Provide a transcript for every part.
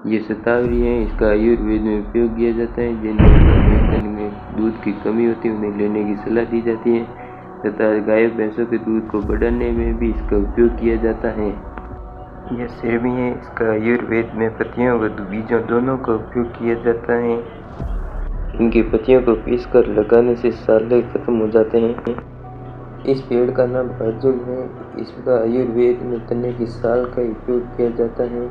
ये शतावरी है, इसका आयुर्वेद में उपयोग किया जाता है। जिन में दूध की कमी होती है उन्हें लेने की सलाह दी जाती है तथा गाय भैंसों के दूध को बढ़ाने में भी इसका उपयोग किया जाता है। यह सेवी है, इसका आयुर्वेद में पत्तियों व बीजों दोनों का उपयोग किया जाता है। इनकी पत्तियों को पीसकर लगाने से साले खत्म हो जाते हैं। इस पेड़ का नाम अर्जुन है। इसका आयुर्वेद में तने की साल का उपयोग किया जाता है।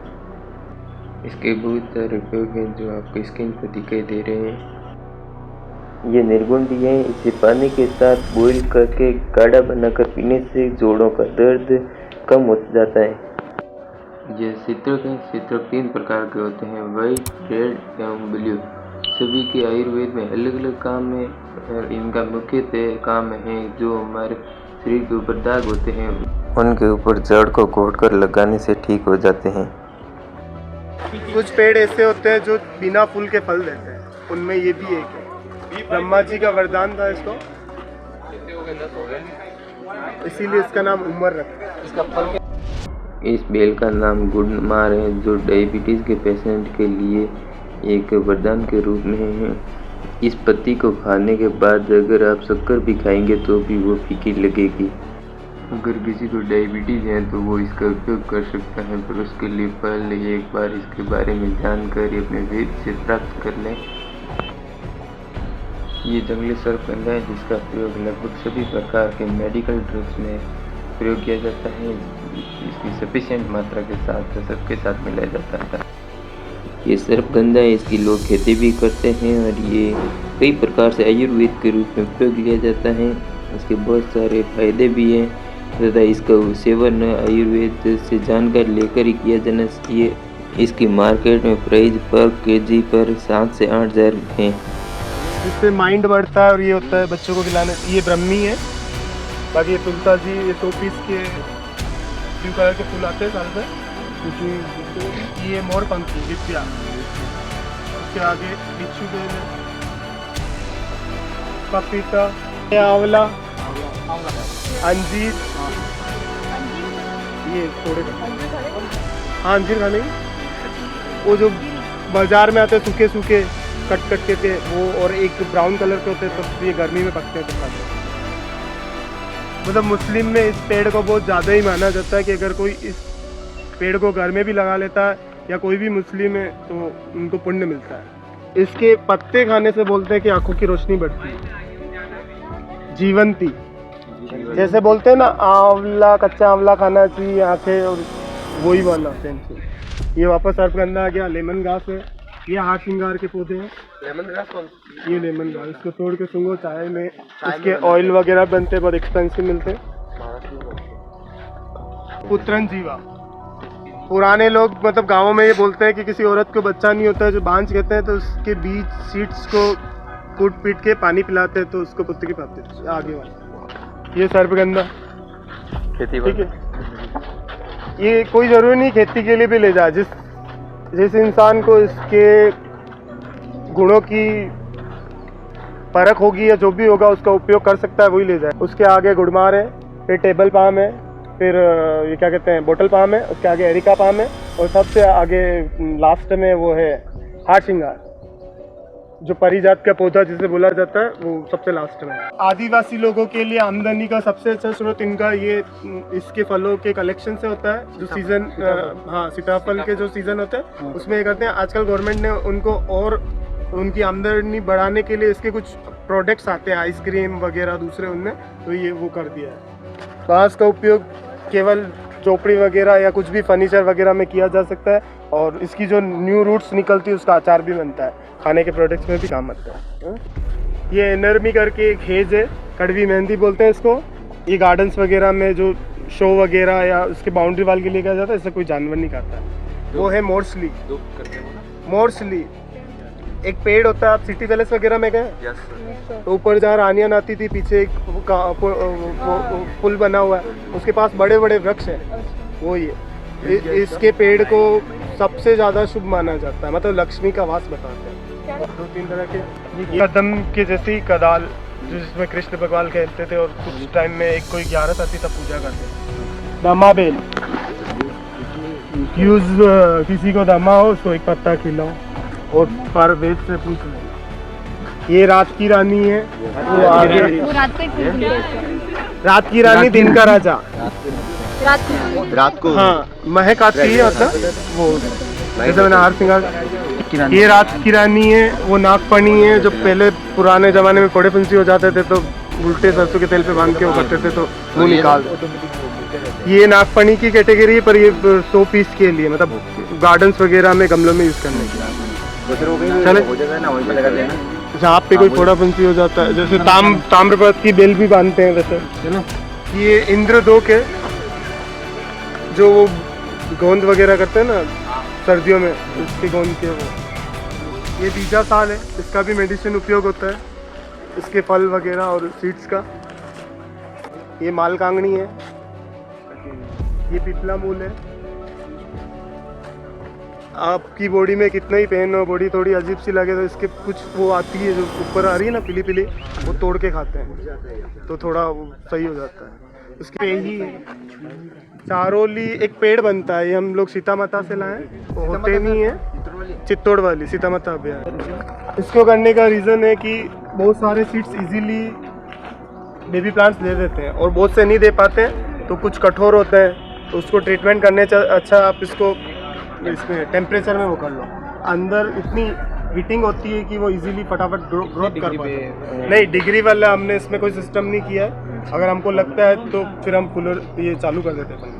इसके बहुत सारे उपयोग हैं जो आपको स्क्रीन पर दिखाई दे रहे हैं। ये निर्गुंडी है। इसे पानी के साथ बॉईल करके काढ़ा बनाकर पीने से जोड़ों का दर्द कम हो जाता है। ये सित्रक है। सित्रक 3 प्रकार के होते हैं, वाइट, रेड एवं ब्लू। सभी के आयुर्वेद में अलग अलग काम है और इनका मुख्यतः काम है जो हमारे शरीर के ऊपर दाग होते हैं उनके ऊपर जड़ को घोटकर लगाने से ठीक हो जाते हैं। कुछ पेड़ ऐसे होते हैं जो बिना फूल के फल देते हैं, उनमें ये भी एक है। ब्रह्मा जी का वरदान था इसको, इसीलिए इसका नाम उमर रखा। इस बेल का नाम गुड़मार है जो डायबिटीज़ के पेशेंट के लिए एक वरदान के रूप में है। इस पत्ती को खाने के बाद अगर आप शक्कर भी खाएंगे तो भी वो फीकी लगेगी। अगर किसी को डायबिटीज़ है तो वो इसका उपयोग कर सकता है, पर उसके लिए पहले एक बार इसके बारे में जानकारी अपने वैद्य से प्राप्त कर लें। ये जंगली सर्पगंधा है जिसका प्रयोग लगभग सभी प्रकार के मेडिकल ड्रग्स में प्रयोग किया जाता है। इसकी सफिशिएंट मात्रा के साथ सबके साथ मिलाया जाता है। ये सर्पगंधा है, इसकी लोग खेती भी करते हैं और ये कई प्रकार से आयुर्वेद के रूप में उपयोग लिया जाता है। इसके बहुत सारे फायदे भी हैं तथा इसका सेवन आयुर्वेद से जानकारी लेकर ही किया जाना चाहिए। इसकी मार्केट में प्राइस पर केजी पर 7 से 8 हज़ार है। इससे माइंड बढ़ता है और ये होता है बच्चों को खिलाने। ये ब्रह्मी है। बाकी ये तुलसा जी, ये 100 पीस के ब्लू कलर के फूल आते हैं साल में, क्योंकि ये मोर पंखी विद्या। उसके आगे बिच्छू बेल है, पपीता, आंवला, अंजीर, ये थोड़े हाँ अंजीर खाने वो जो बाजार में आते हैं सूखे सूखे कट के वो, और एक ब्राउन कलर के होते हैं तो ये गर्मी में पकते हैं तो खाते हैं। मतलब मुस्लिम में इस पेड़ को बहुत ज़्यादा ही माना जाता है कि अगर कोई इस पेड़ को घर में भी लगा लेता है या कोई भी मुस्लिम है तो उनको पुण्य मिलता है। इसके पत्ते खाने से बोलते हैं कि आंखों की रोशनी बढ़ती है। जीवंती जैसे बोलते हैं ना, आंवला, कच्चा आंवला खाना चाहिए आंखें, और वही वाला सेम। ये वापस सर्पगंधा आ गया। लेमन ग्रास है, ये हाथ श्रृंगार के पौधे हैं। लेमन ग्रास कौन? ये लेमन ग्रास, इसको तोड़ के सूंघो चाय में, इसके ऑयल वगैरह बनते हैं, बहुत एक्सपेंसिव मिलते हैं। पुत्रन जीवा, पुराने लोग मतलब गाँवों में ये बोलते हैं कि किसी औरत को बच्चा नहीं होता है जो बांझ कहते हैं तो उसके बीज सीड्स को कूट पीट के पानी पिलाते हैं तो उसको पुत्र की प्राप्ति आगे वाला। ये सर्पगंधा खेती, ठीक है। ये कोई ज़रूरी नहीं खेती के लिए भी ले जाए, जिस इंसान को इसके गुणों की परख होगी या जो भी होगा उसका उपयोग कर सकता है वही ले जाए। उसके आगे गुड़मार है, फिर टेबल पाम है, फिर ये क्या कहते हैं बोटल पाम है, उसके आगे एरिका पाम है, और सबसे आगे लास्ट में वो है हाथ श्रृंगार, जो परिजात का पौधा जिसे बोला जाता है, वो सबसे लास्ट में। आदिवासी लोगों के लिए आमदनी का सबसे अच्छा स्रोत इनका ये इसके फलों के कलेक्शन से होता है। जो सीजन, हाँ सीताफल के जो सीजन होते हैं उसमें ये करते हैं। आजकल गवर्नमेंट ने उनको और उनकी आमदनी बढ़ाने के लिए इसके कुछ प्रोडक्ट्स आते हैं, आइसक्रीम वगैरह दूसरे उनमें, तो ये वो कर दिया है। बांस का उपयोग केवल चौपड़ी वगैरह या कुछ भी फर्नीचर वगैरह में किया जा सकता है, और इसकी जो न्यू रूट्स निकलती है उसका अचार भी बनता है, खाने के प्रोडक्ट्स में भी काम आता है। ये नरमी करके एक हेज है, कड़वी मेहंदी बोलते हैं इसको। ये गार्डन्स वगैरह में जो शो वगैरह या उसके बाउंड्री वाल के लिए किया जाता है, इससे कोई जानवर नहीं खाता है। वो है मोर्सली। मोर्सली एक पेड़ होता है, आप सिटी पैलेस वगैरह में गए? तो ऊपर जहाँ रानियान आती थी पीछे एक पुल बना हुआ है, उसके पास बड़े बड़े वृक्ष हैं, वो ये इसके पेड़ को सबसे ज़्यादा शुभ माना जाता है, मतलब लक्ष्मी का वास बताते हैं। 2-3 तरह के कदम के जैसी कदाल जिसमें कृष्ण भगवान खेलते थे, और कुछ टाइम में एक कोई 11 आती तब पूजा करते थे। दामा बेल, यूज किसी को दमा हो उसको एक पत्ता खिलाओ और पर वेद से पूछ लो। ये रात की रानी है, वो आगे वो रात को रात की रानी दिन का राजा। रात को हाँ, महक आती है मतलब वो जैसे मैंने हार सिंगार। ये रात की रानी है, वो नागफनी है जो पहले पुराने जमाने में फोड़े फुंसी हो जाते थे तो उल्टे सरसों के तेल पे बांध के वो करते थे तो वो निकाल। ये नागफनी की कैटेगरी है पर ये 100 पीस के लिए मतलब गार्डन्स वगैरह में गमलों में यूज करने के लिए। चले जहाँ पे कोई फोड़ा फुंसी हो जाता है जैसे ताम्रपत्र की बेल भी बांधते हैं वैसे। ये इंद्रदोक है जो वो गोंद वगैरह करते हैं ना सर्दियों में, इसकी गोंद के वो। ये बीजा साल है, इसका भी मेडिसिन उपयोग होता है, इसके फल वगैरह और सीड्स का। ये मालकांगनी है, ये पिपला मूल है। आपकी बॉडी में कितना ही पेन हो, बॉडी थोड़ी अजीब सी लगे तो इसके कुछ वो आती है जो ऊपर आ रही है ना पीली पीली, वो तोड़ के खाते हैं तो थोड़ा वो सही हो जाता है। उसके यही चारोली एक पेड़ बनता है, ये हम लोग सीता माता से लाए, होते नहीं है, चित्तौड़ वाली सीता माता अभ्यारण्य। इसको करने का रीज़न है कि बहुत सारे seeds easily baby plants they देते हैं और बहुत से नहीं दे पाते हैं तो कुछ कठोर होते हैं तो उसको ट्रीटमेंट करने से अच्छा आप इसको इसमें टेम्परेचर में वो कर लो। अंदर इतनी हीटिंग होती है कि वो इजीली फटाफट ग्रोथ कर पाते हैं। नहीं, डिग्री वाला हमने इसमें कोई सिस्टम नहीं किया है। अगर हमको लगता है तो फिर हम कूलर ये चालू कर देते हैं।